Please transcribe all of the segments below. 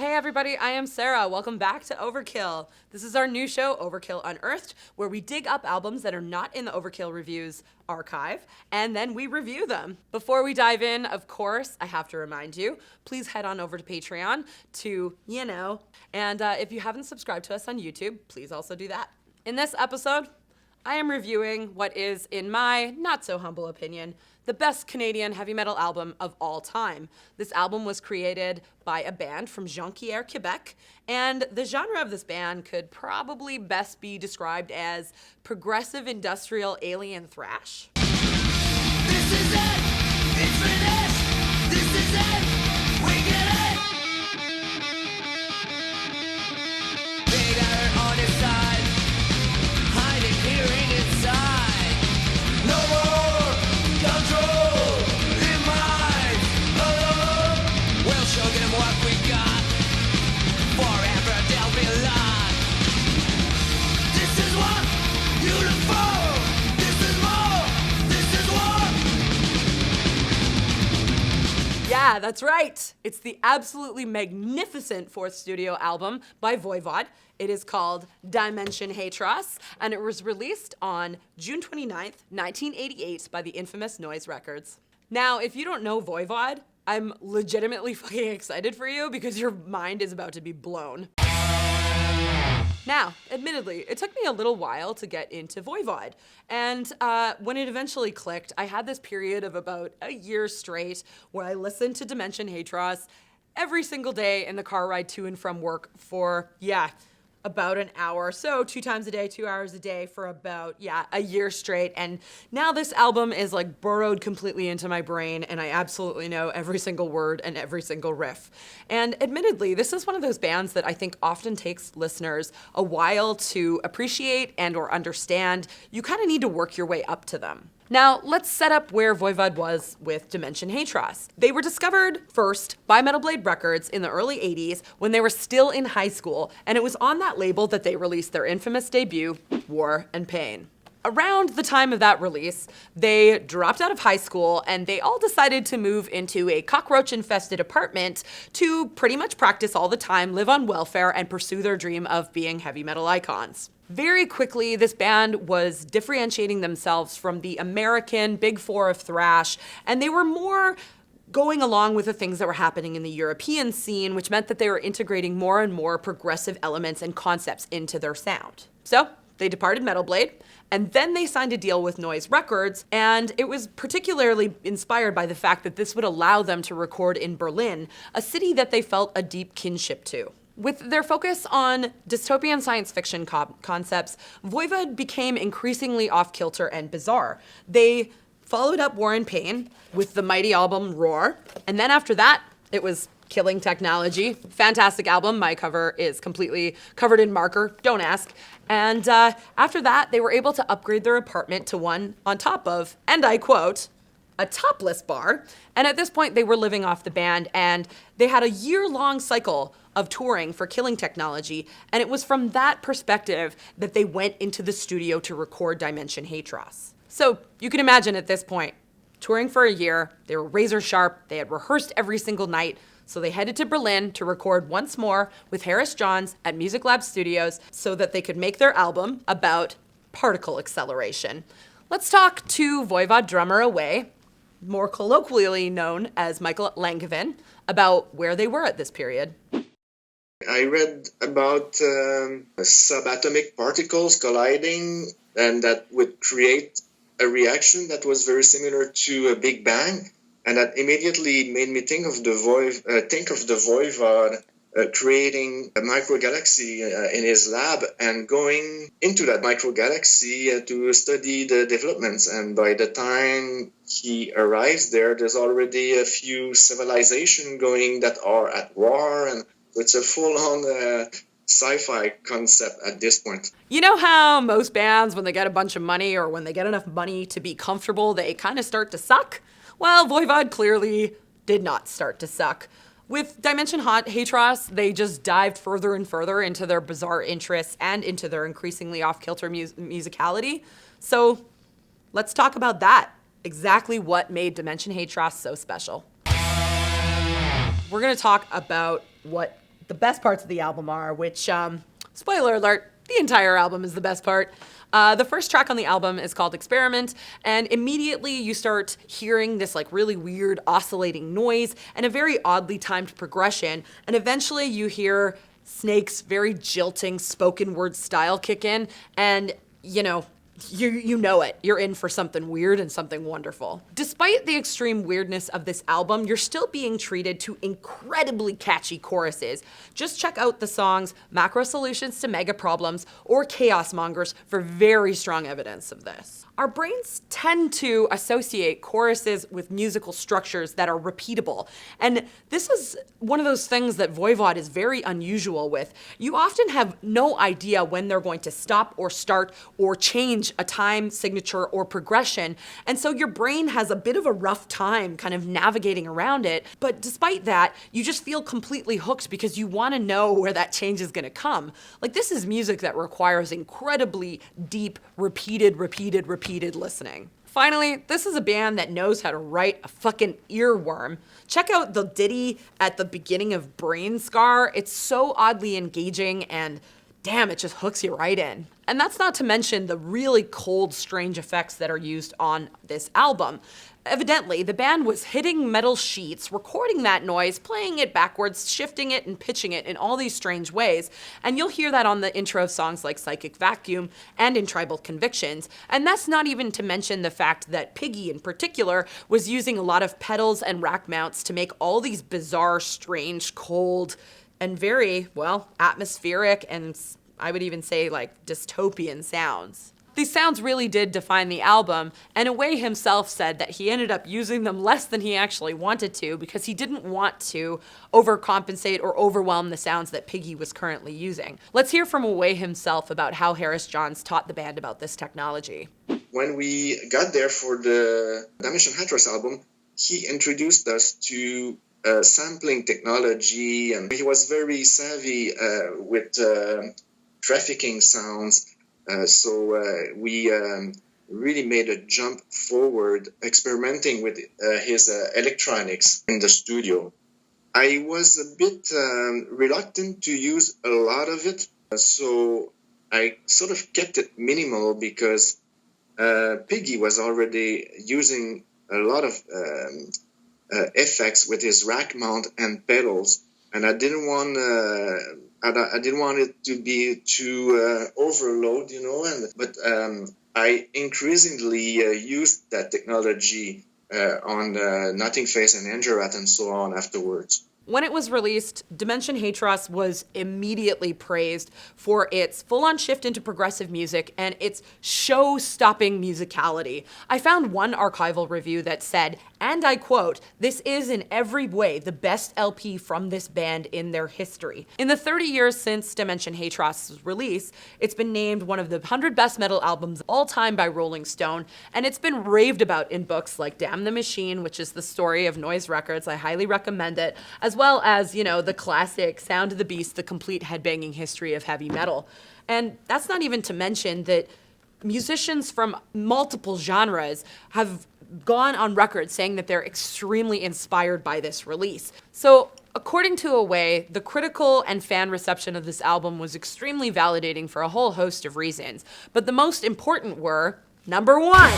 Hey everybody, I am Sarah. Welcome back to Overkill. This is our new show, Overkill Unearthed, where we dig up albums that are not in the Overkill Reviews archive, and then we review them. Before we dive in, of course, I have to remind you, please head on over to Patreon to, and if you haven't subscribed to us on YouTube, please also do that. In this episode, I am reviewing what is, in my not so humble opinion, the best Canadian heavy metal album of all time. This album was created by a band from Jonquière, Quebec, and the genre of this band could probably best be described as progressive industrial alien thrash. This is it! It's finished! This is it! We get it! They got her on his side, hiding here inside. No more control in mind. Oh, we'll show them what we got. Forever they'll be lost. This is what you look for. This is more. This is what. Yeah, that's right. It's the absolutely magnificent fourth studio album by Voïvod. It is called Dimension Hatröss, and it was released on June 29th, 1988 by the infamous Noise Records. Now, if you don't know Voïvod, I'm legitimately fucking excited for you because your mind is about to be blown. Now, admittedly, it took me a little while to get into Voïvod, and when it eventually clicked, I had this period of about a year straight where I listened to Dimension Hatröss every single day in the car ride to and from work for, about an hour. So 2 times a day, 2 hours a day for about, a year straight. And now this album is like burrowed completely into my brain and I absolutely know every single word and every single riff. And admittedly, this is one of those bands that I think often takes listeners a while to appreciate and or understand. You kind of need to work your way up to them. Now, let's set up where Voïvod was with Dimension Hatröss. They were discovered first by Metal Blade Records in the early 80s when they were still in high school, and it was on that label that they released their infamous debut, War and Pain. Around the time of that release, they dropped out of high school and they all decided to move into a cockroach-infested apartment to pretty much practice all the time, live on welfare, and pursue their dream of being heavy metal icons. Very quickly, this band was differentiating themselves from the American Big Four of thrash, and they were more going along with the things that were happening in the European scene, which meant that they were integrating more and more progressive elements and concepts into their sound. So they departed Metal Blade, and then they signed a deal with Noise Records, and it was particularly inspired by the fact that this would allow them to record in Berlin, a city that they felt a deep kinship to. With their focus on dystopian science fiction concepts, Voïvod became increasingly off-kilter and bizarre. They followed up War and Pain with the mighty album Roar, and then after that, it was Killing Technology. Fantastic album. My cover is completely covered in marker. Don't ask. And after that, they were able to upgrade their apartment to one on top of, and I quote, a topless bar. And at this point, they were living off the band, and they had a year-long cycle of touring for Killing Technology, and it was from that perspective that they went into the studio to record Dimension Hatröss. So you can imagine at this point, touring for a year, they were razor sharp, they had rehearsed every single night, so they headed to Berlin to record once more with Harris Johns at Music Lab Studios so that they could make their album about particle acceleration. Let's talk to Voïvod drummer Away, more colloquially known as Michael Langevin, about where they were at this period. I read about subatomic particles colliding and that would create a reaction that was very similar to a Big Bang, and that immediately made me think of the Voïvod creating a microgalaxy in his lab and going into that microgalaxy to study the developments. And by the time he arrives there, there's already a few civilizations going that are at war, and it's a full-on sci-fi concept at this point. You know how most bands, when they get a bunch of money or when they get enough money to be comfortable, they kind of start to suck? Well, Voïvod clearly did not start to suck. With Dimension Hatröss, they just dived further and further into their bizarre interests and into their increasingly off-kilter musicality. So let's talk about that. Exactly what made Dimension Hatröss so special. We're going to talk about what the best parts of the album are, which, spoiler alert, the entire album is the best part. The first track on the album is called Experiment, and immediately you start hearing this like really weird oscillating noise and a very oddly timed progression, and eventually you hear Snake's very jilting spoken word style kick in, and you know it. You're in for something weird and something wonderful. Despite the extreme weirdness of this album, you're still being treated to incredibly catchy choruses. Just check out the songs Macro Solutions to Mega Problems or Chaos Mongers for very strong evidence of this. Our brains tend to associate choruses with musical structures that are repeatable, and this is one of those things that Voïvod is very unusual with. You often have no idea when they're going to stop or start or change a time signature or progression, and so your brain has a bit of a rough time kind of navigating around it, but despite that, you just feel completely hooked because you want to know where that change is going to come. Like, this is music that requires incredibly deep, repeated listening. Finally, this is a band that knows how to write a fucking earworm. Check out the ditty at the beginning of Brain Scar. It's so oddly engaging and damn, it just hooks you right in. And that's not to mention the really cold, strange effects that are used on this album. Evidently, the band was hitting metal sheets, recording that noise, playing it backwards, shifting it and pitching it in all these strange ways. And you'll hear that on the intro of songs like Psychic Vacuum and in Tribal Convictions. And that's not even to mention the fact that Piggy in particular was using a lot of pedals and rack mounts to make all these bizarre, strange, cold, and very, well, atmospheric and I would even say like dystopian sounds. These sounds really did define the album, and Away himself said that he ended up using them less than he actually wanted to because he didn't want to overcompensate or overwhelm the sounds that Piggy was currently using. Let's hear from Away himself about how Harris Johns taught the band about this technology. When we got there for the Dimension Hatröss album, he introduced us to sampling technology, and he was very savvy with trafficking sounds. So we really made a jump forward experimenting with his electronics in the studio. I was a bit reluctant to use a lot of it, so I sort of kept it minimal because Piggy was already using a lot of effects with his rack mount and pedals, and I didn't want it to be too overload, but I increasingly used that technology on Nothing Face and Angerat and so on afterwards. When it was released, Dimension Hatröss was immediately praised for its full-on shift into progressive music and its show-stopping musicality. I found one archival review that said, and I quote, "This is in every way the best LP from this band in their history." In the 30 years since Dimension Hatröss's release, it's been named one of the 100 best metal albums of all time by Rolling Stone, and it's been raved about in books like Damn the Machine, which is the story of Noise Records. I highly recommend it, as well as, the classic Sound of the Beast, the complete headbanging history of heavy metal. And that's not even to mention that musicians from multiple genres have gone on record saying that they're extremely inspired by this release. So, according to Away, the critical and fan reception of this album was extremely validating for a whole host of reasons. But the most important were, number one,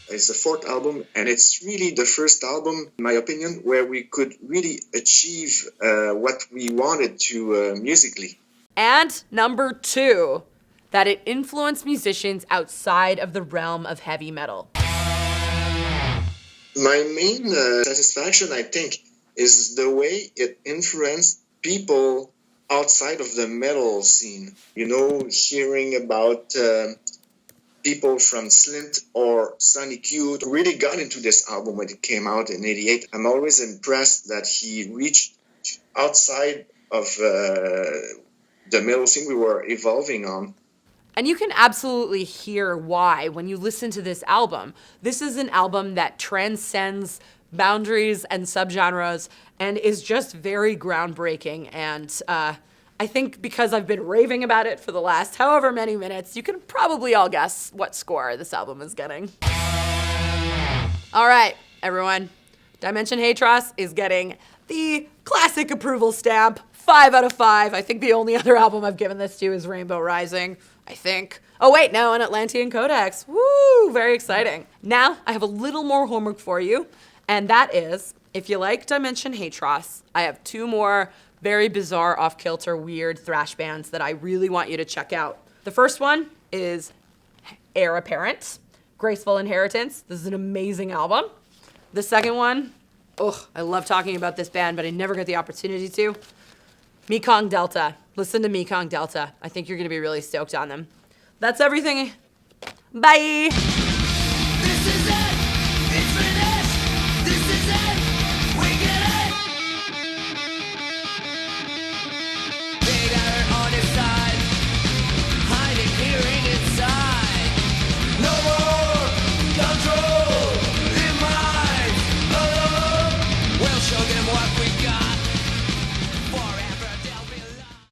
it's the fourth album, and it's really the first album, in my opinion, where we could really achieve what we wanted to musically. And number two, that it influenced musicians outside of the realm of heavy metal. My main satisfaction, I think, is the way it influenced people outside of the metal scene. Hearing about people from Slint or Sonic Youth really got into this album when it came out in '88. I'm always impressed that he reached outside of the metal scene we were evolving on. And you can absolutely hear why when you listen to this album. This is an album that transcends boundaries and subgenres and is just very groundbreaking. And I think because I've been raving about it for the last however many minutes, you can probably all guess what score this album is getting. All right, everyone. Dimension Hatröss is getting the classic approval stamp, 5 out of 5. I think the only other album I've given this to is Rainbow Rising, I think. Oh wait, no, an Atlantean Codex. Woo, very exciting. Now, I have a little more homework for you, and that is, if you like Dimension Hatröss, I have 2 more very bizarre, off-kilter, weird thrash bands that I really want you to check out. The first one is Heir Apparent, Graceful Inheritance. This is an amazing album. The second one, I love talking about this band, but I never get the opportunity to. Mekong Delta. Listen to Mekong Delta. I think you're gonna be really stoked on them. That's everything. Bye!